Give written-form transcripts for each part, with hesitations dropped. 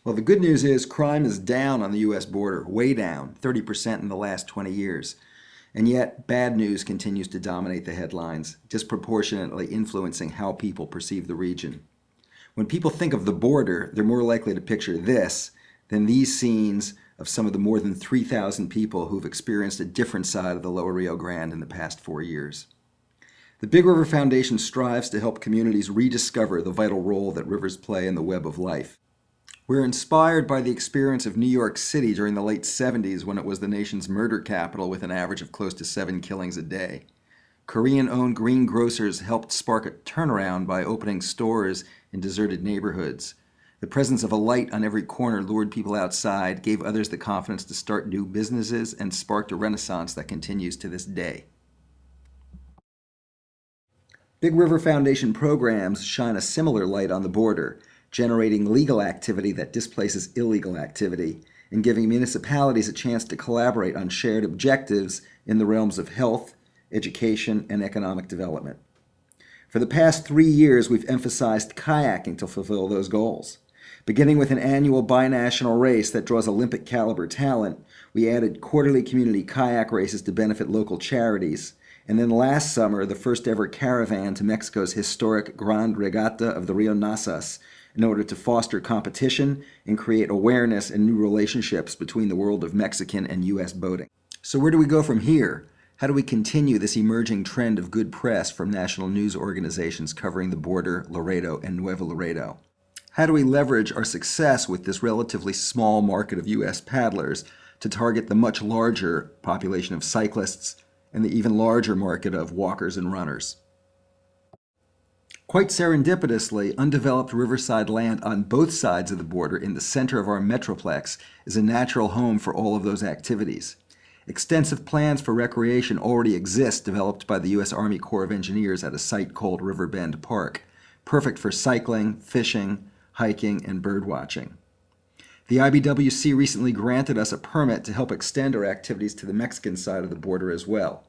Well, the good news is crime is down on the U.S. border, way down, 30% in the last 20 years. And yet, bad news continues to dominate the headlines, disproportionately influencing how people perceive the region. When people think of the border, they're more likely to picture this than these scenes of some of the more than 3,000 people who've experienced a different side of the lower Rio Grande in the past 4 years. The Big River Foundation strives to help communities rediscover the vital role that rivers play in the web of life. We're inspired by the experience of New York City during the late 70s when it was the nation's murder capital with an average of close to 7 killings a day. Korean-owned greengrocers helped spark a turnaround by opening stores in deserted neighborhoods. The presence of a light on every corner lured people outside, gave others the confidence to start new businesses, and sparked a renaissance that continues to this day. Big River Foundation programs shine a similar light on the border, generating legal activity that displaces illegal activity, and giving municipalities a chance to collaborate on shared objectives in the realms of health, education, and economic development. For the past 3 years, we've emphasized kayaking to fulfill those goals. Beginning with an annual binational race that draws Olympic-caliber talent, we added quarterly community kayak races to benefit local charities, and then last summer, the first-ever caravan to Mexico's historic Grand Regatta of the Rio Nazas, in order to foster competition and create awareness and new relationships between the world of Mexican and U.S. boating. So where do we go from here? How do we continue this emerging trend of good press from national news organizations covering the border, Laredo, and Nuevo Laredo? How do we leverage our success with this relatively small market of U.S. paddlers to target the much larger population of cyclists and the even larger market of walkers and runners? Quite serendipitously, undeveloped riverside land on both sides of the border in the center of our metroplex is a natural home for all of those activities. Extensive plans for recreation already exist, developed by the U.S. Army Corps of Engineers at a site called Riverbend Park, perfect for cycling, fishing, hiking, and birdwatching. The IBWC recently granted us a permit to help extend our activities to the Mexican side of the border as well.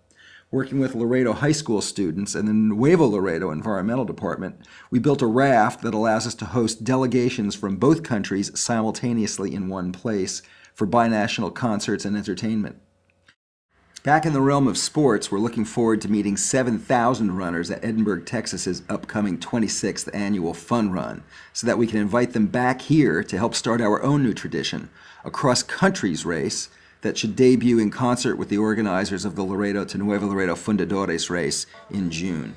Working with Laredo High School students and the Nuevo Laredo Environmental Department, we built a raft that allows us to host delegations from both countries simultaneously in one place for binational concerts and entertainment. Back in the realm of sports, we're looking forward to meeting 7,000 runners at Edinburgh, Texas's upcoming 26th annual Fun Run, so that we can invite them back here to help start our own new tradition, a cross-countries race that should debut in concert with the organizers of the Laredo to Nuevo Laredo Fundadores race in June.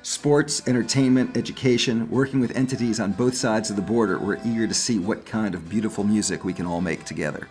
Sports, entertainment, education, working with entities on both sides of the border, we're eager to see what kind of beautiful music we can all make together.